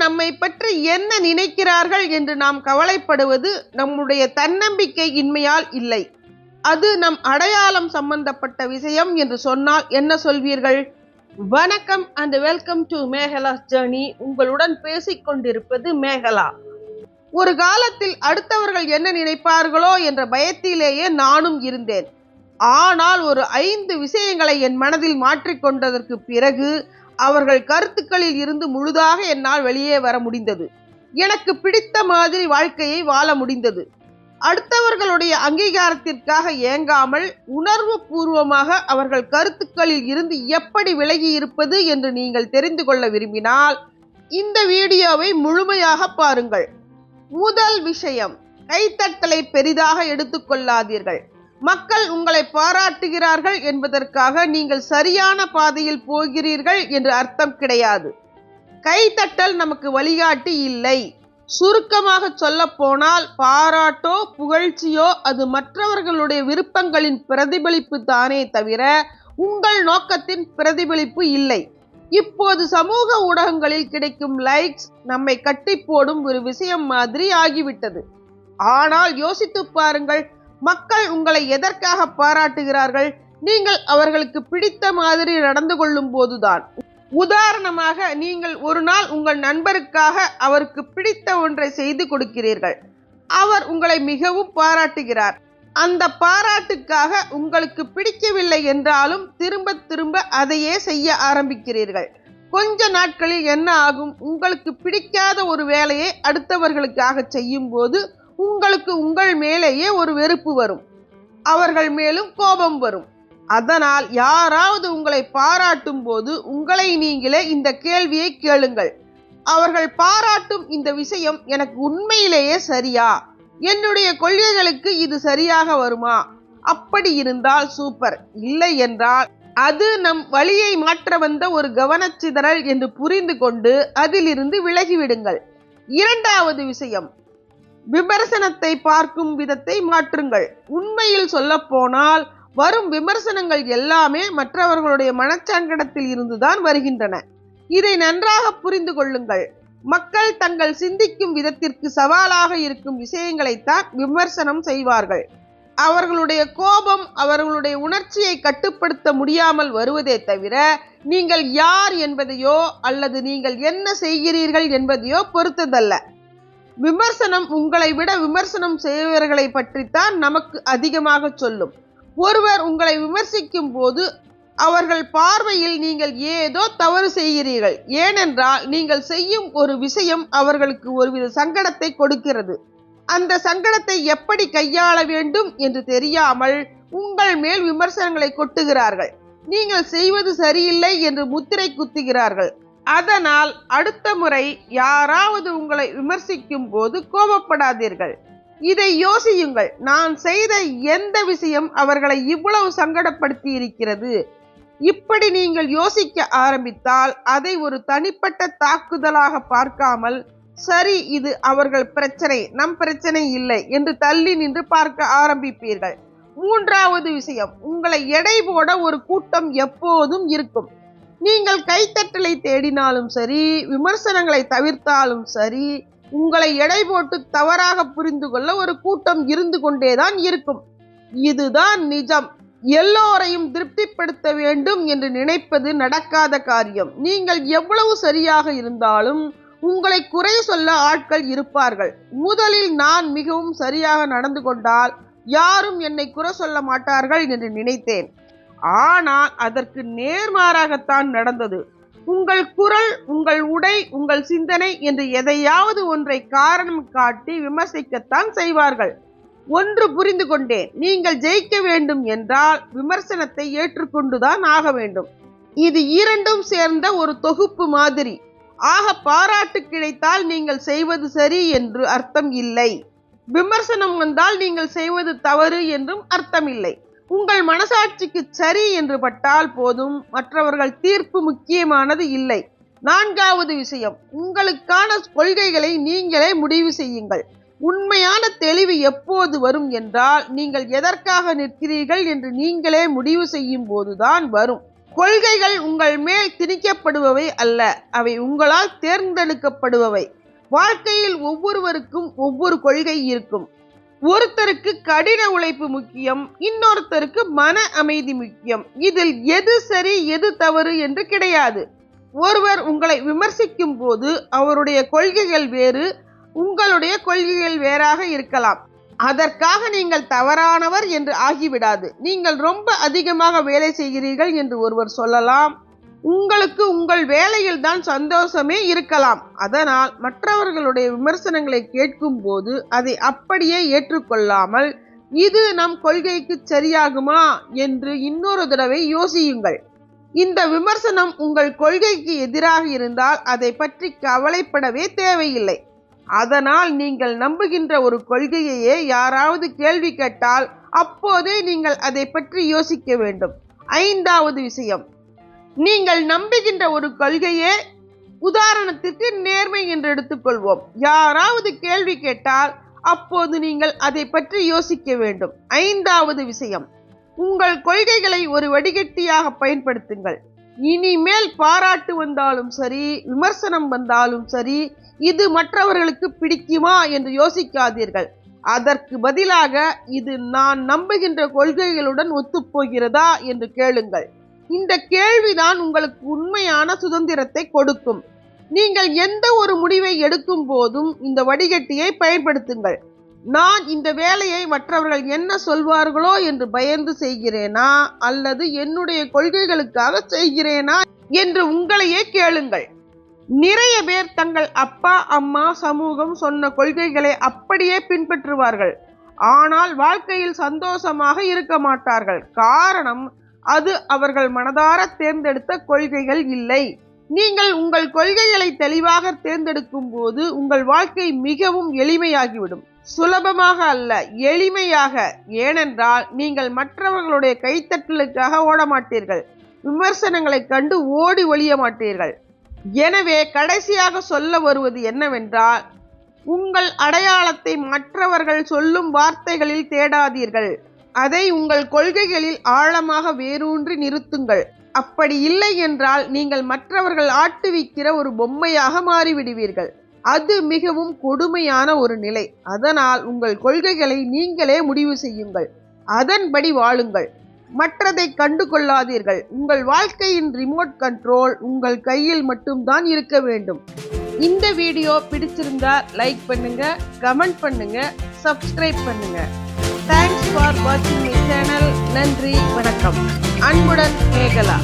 நம்மை பற்றி என்ன நினைக்கிறார்கள் என்று நாம் கவலைப்படுவது நம்முடைய தன்னம்பிக்கை இன்மையால் இல்லை. அது நம் அடையாளம் சம்பந்தப்பட்ட விஷயம் என்று சொன்னால் என்ன சொல்வீர்கள்? வணக்கம் and welcome to Megala's journey. உங்களுடன் பேசிக் கொண்டிருப்பது மேகலா. ஒரு காலத்தில் அடுத்தவர்கள் என்ன நினைப்பார்களோ என்ற பயத்திலேயே நானும் இருந்தேன். ஆனால் ஒரு 5 விஷயங்களை என் மனதில் மாற்றிக்கொண்டதற்கு பிறகு அவர்கள் கருத்துக்களில் இருந்து முழுதாக என்னால் வெளியே வர முடிந்தது. எனக்கு பிடித்த மாதிரி வாழ்க்கையை வாழ முடிந்தது. அடுத்தவர்களுடைய அங்கீகாரத்திற்காக ஏங்காமல் உணர்வு பூர்வமாக அவர்கள் கருத்துக்களில் இருந்து எப்படி விலகி இருப்பது என்று நீங்கள் தெரிந்து கொள்ள விரும்பினால் இந்த வீடியோவை முழுமையாக பாருங்கள். முதல் விஷயம், கைத்தட்டலை பெரிதாக எடுத்துக்கொள்ளாதீர்கள். மக்கள் உங்களை பாராட்டுகிறார்கள் என்பதற்காக நீங்கள் சரியான பாதையில் போகிறீர்கள் என்று அர்த்தம் கிடையாது. கைத்தட்டல் நமக்கு வழிகாட்டி இல்லை. சுருக்கமாக சொல்ல போனால், பாராட்டோ புகழ்ச்சியோ அது மற்றவர்களுடைய விருப்பங்களின் பிரதிபலிப்பு தானே தவிர உங்கள் நோக்கத்தின் பிரதிபலிப்பு இல்லை. இப்போது சமூக ஊடகங்களில் கிடைக்கும் லைக்ஸ் நம்மை கட்டி போடும் ஒரு விஷயம் மாதிரி ஆகிவிட்டது. ஆனால் யோசித்து பாருங்கள், மக்கள் உங்களை எதற்காக பாராட்டுகிறார்கள்? நீங்கள் அவர்களுக்கு பிடித்த மாதிரி நடந்து கொள்ளும் போதுதான். உதாரணமாக, நீங்கள் ஒரு நாள் உங்கள் நண்பருக்காக அவருக்கு பிடித்த ஒன்றை செய்து கொடுக்கிறீர்கள். அவர் உங்களை மிகவும் பாராட்டுகிறார். அந்த பாராட்டுக்காக உங்களுக்கு பிடிக்கவில்லை என்றாலும் திரும்ப திரும்ப அதையே செய்ய ஆரம்பிக்கிறீர்கள். கொஞ்ச நாட்களில் என்ன ஆகும்? உங்களுக்கு பிடிக்காத ஒரு வேலையை அடுத்தவர்களுக்காக செய்யும் போது உங்களுக்கு உங்கள் மேலேயே ஒரு வெறுப்பு வரும். அவர்கள் மேலும் கோபம் வரும். அதனால் யாராவது உங்களை பாராட்டும் போது உங்களை நீங்களே இந்த கேள்வியை கேளுங்கள். அவர்கள் பாராட்டும் இந்த விஷயம் எனக்கு உண்மையிலேயே சரியா? என்னுடைய கொள்கைகளுக்கு இது சரியாக வருமா? அப்படி இருந்தால் சூப்பர். இல்லை என்றால் அது நம் வழியை மாற்ற வந்த ஒரு கவனச்சிதறல் என்று புரிந்து கொண்டு அதிலிருந்து விலகிவிடுங்கள். இரண்டாவது விஷயம், விமர்சனத்தை பார்க்கும் விதத்தை மாற்றுங்கள். உண்மையில் சொல்ல போனால் வரும் விமர்சனங்கள் எல்லாமே மற்றவர்களுடைய மனச்சங்கடத்தில் இருந்துதான் வருகின்றன. இதை நன்றாக புரிந்து கொள்ளுங்கள். மக்கள் தங்கள் சிந்திக்கும் விதத்திற்கு சவாலாக இருக்கும் விஷயங்களைத்தான் விமர்சனம் செய்வார்கள். அவர்களுடைய கோபம் அவர்களுடைய உணர்ச்சியை கட்டுப்படுத்த முடியாமல் வருவதே தவிர நீங்கள் யார் என்பதையோ அல்லது நீங்கள் என்ன செய்கிறீர்கள் என்பதையோ பொறுத்ததல்ல. விமர்சனம் உங்களை விட விமர்சனம் செய்பவர்களை பற்றித்தான் நமக்கு அதிகமாக சொல்லும். ஒருவர் உங்களை விமர்சிக்கும் போது அவர்கள் பார்வையில் நீங்கள் ஏதோ தவறு செய்கிறீர்கள். ஏனென்றால் நீங்கள் செய்யும் ஒரு விஷயம் அவர்களுக்கு ஒருவித சங்கடத்தை கொடுக்கிறது. அந்த சங்கடத்தை எப்படி கையாள வேண்டும் என்று தெரியாமல் உங்கள் மேல் விமர்சனங்களை கொட்டுகிறார்கள். நீங்கள் செய்வது சரியில்லை என்று முத்திரை குத்துகிறார்கள். அதனால் அடுத்த முறை யாராவது உங்களை விமர்சிக்கும் போது கோபப்படாதீர்கள். இதை யோசியுங்கள். நான் செய்த எந்த விஷயம் அவர்களை இவ்வளவு சங்கடப்படுத்தி இருக்கிறது? இப்படி நீங்கள் யோசிக்க ஆரம்பித்தால் அதை ஒரு தனிப்பட்ட தாக்குதலாக பார்க்காமல், சரி இது அவர்கள் பிரச்சனை, நம் பிரச்சனை இல்லை என்று தள்ளி நின்று பார்க்க ஆரம்பிப்பீர்கள். மூன்றாவது விஷயம், உங்களை எடை போட ஒரு கூட்டம் எப்போதும் இருக்கும். நீங்கள் கைத்தட்டலை தேடினாலும் சரி, விமர்சனங்களை தவிர்த்தாலும் சரி, உங்களை எடை போட்டு தவறாக புரிந்து கொள்ள ஒரு கூட்டம் இருந்து கொண்டேதான் இருக்கும். இதுதான் நிஜம். எல்லோரையும் திருப்திப்படுத்த வேண்டும் என்று நினைப்பது நடக்காத காரியம். நீங்கள் எவ்வளவு சரியாக இருந்தாலும் உங்களை குறை சொல்ல ஆட்கள் இருப்பார்கள். முதலில் நான் மிகவும் சரியாக நடந்து கொண்டால் யாரும் என்னை குறை சொல்ல மாட்டார்கள் என்று நினைத்தேன். ஆனால் அதற்கு நேர்மாறாகத்தான் நடந்தது. உங்கள் குரல், உங்கள் உடை, உங்கள் சிந்தனை என்று எதையாவது ஒன்றை காரணம் காட்டி விமர்சிக்கத்தான் செய்வார்கள். ஒன்று புரிந்து கொண்டேன், நீங்கள் ஜெயிக்க வேண்டும் என்றால் விமர்சனத்தை ஏற்றுக்கொண்டுதான் ஆக வேண்டும். இது இரண்டும் சேர்ந்த ஒரு தொகுப்பு மாதிரி. ஆக பாராட்டு கிடைத்தால் நீங்கள் செய்வது சரி என்று அர்த்தம் இல்லை. விமர்சனம் வந்தால் நீங்கள் செய்வது தவறு என்றும் அர்த்தம் இல்லை. உங்கள் மனசாட்சிக்கு சரி என்று பட்டால் போதும். மற்றவர்கள் தீர்ப்பு முக்கியமானது இல்லை. நான்காவது விஷயம், உங்களுக்கான கொள்கைகளை நீங்களே முடிவு செய்யுங்கள். உண்மையான தெளிவு எப்போது வரும் என்றால், நீங்கள் எதற்காக நிற்கிறீர்கள் என்று நீங்களே முடிவு செய்யும் போதுதான் வரும். கொள்கைகள் உங்கள் மேல் திணிக்கப்படுபவை அல்ல, அவை உங்களால் தேர்ந்தெடுக்கப்படுபவை. வாழ்க்கையில் ஒவ்வொருவருக்கும் ஒவ்வொரு கொள்கை இருக்கும். ஒருத்தருக்கு கடின உழைப்பு முக்கியம், இன்னொருத்தருக்கு மன அமைதி முக்கியம். இதில் எது சரி எது தவறு என்று கிடையாது. ஒருவர் உங்களை விமர்சிக்கும் போது அவருடைய கொள்கைகள் வேறு, உங்களுடைய கொள்கைகள் வேறாக இருக்கலாம். அதற்காக நீங்கள் தவறானவர் என்று ஆகிவிடாது. நீங்கள் ரொம்ப அதிகமாக வேலை செய்கிறீர்கள் என்று ஒருவர் சொல்லலாம். உங்களுக்கு உங்கள் வேலையில் தான் சந்தோஷமே இருக்கலாம். அதனால் மற்றவர்களுடைய விமர்சனங்களை கேட்கும் போது அதை அப்படியே ஏற்றுக்கொள்ளாமல், இது நம் கொள்கைக்கு சரியாகுமா என்று இன்னொரு தடவை யோசியுங்கள். இந்த விமர்சனம் உங்கள் கொள்கைக்கு எதிராக இருந்தால் அதை பற்றி கவலைப்படவே தேவையில்லை. அதனால் நீங்கள் நம்புகின்ற ஒரு கொள்கையையே யாராவது கேள்வி கேட்டால் அப்போதே நீங்கள் அதை பற்றி யோசிக்க வேண்டும். 5வது விஷயம், நீங்கள் நம்புகின்ற ஒரு கொள்கையே, உதாரணத்திற்கு நேர்மை என்று எடுத்துக்கொள்வோம். யாராவது கேள்வி கேட்டால் அப்போது நீங்கள் அதை பற்றி யோசிக்க வேண்டும். 5வது விஷயம், உங்கள் கொள்கைகளை ஒரு வடிகட்டியாக பயன்படுத்துங்கள். இனிமேல் பாராட்டு வந்தாலும் சரி, விமர்சனம் வந்தாலும் சரி, இது மற்றவர்களுக்கு பிடிக்குமா என்று யோசிக்காதீர்கள். அதற்கு பதிலாக இது நான் நம்புகின்ற கொள்கைகளுடன் ஒத்துப்போகிறதா என்று கேளுங்கள். இந்த கேள்விதான் உங்களுக்கு உண்மையான சுதந்திரத்தை கொடுக்கும். நீங்கள் எந்த ஒரு முடிவை எடுக்கும் போதும் இந்த வடிகட்டியை பயன்படுத்துங்கள். நான் இந்த வேலையை மற்றவர்கள் என்ன சொல்வார்களோ என்று பயந்து செய்கிறேனா அல்லது என்னுடைய கொள்கைகளுக்காக செய்கிறேனா என்று உங்களையே கேளுங்கள். நிறைய பேர் தங்கள் அப்பா அம்மா சமூகம் சொன்ன கொள்கைகளை அப்படியே பின்பற்றுவார்கள். ஆனால் வாழ்க்கையில் சந்தோஷமாக இருக்க மாட்டார்கள். காரணம், அது அவர்கள் மனதார தேர்ந்தெடுத்த கொள்கைகள் இல்லை. நீங்கள் உங்கள் கொள்கைகளை தெளிவாக தேர்ந்தெடுக்கும் போது உங்கள் வாழ்க்கை மிகவும் எளிமையாகிவிடும். சுலபமாக அல்ல, எளிமையாக. ஏனென்றால் நீங்கள் மற்றவர்களுடைய கைத்தட்டலுக்காக ஓடமாட்டீர்கள், விமர்சனங்களை கண்டு ஓடி ஒளிய மாட்டீர்கள். எனவே கடைசியாக சொல்ல வருவது என்னவென்றால், உங்கள் அடையாளத்தை மற்றவர்கள் சொல்லும் வார்த்தைகளில் தேடாதீர்கள். அதை உங்கள் கொள்கைகளில் ஆழமாக வேரூன்றி நிறுத்துங்கள். அப்படி இல்லை என்றால் நீங்கள் மற்றவர்கள் ஆட்டுவிக்கிற ஒரு பொம்மையாக மாறிவிடுவீர்கள். அது மிகவும் கொடுமையான ஒரு நிலை. அதனால் உங்கள் கொள்கைகளை நீங்களே முடிவு செய்யுங்கள், அதன்படி வாழுங்கள். மற்றதை கண்டு கொள்ளாதீர்கள். உங்கள் வாழ்க்கையின் ரிமோட் கண்ட்ரோல் உங்கள் கையில் மட்டும்தான் இருக்க வேண்டும். இந்த வீடியோ பிடிச்சிருந்தா லைக் பண்ணுங்க, கமெண்ட் பண்ணுங்க, சப்ஸ்கிரைப் பண்ணுங்க. தேங்க்ஸ் ஃபார் வாட்சிங் மை சேனல். நன்றி, வணக்கம். அன்புடன் மேகலா.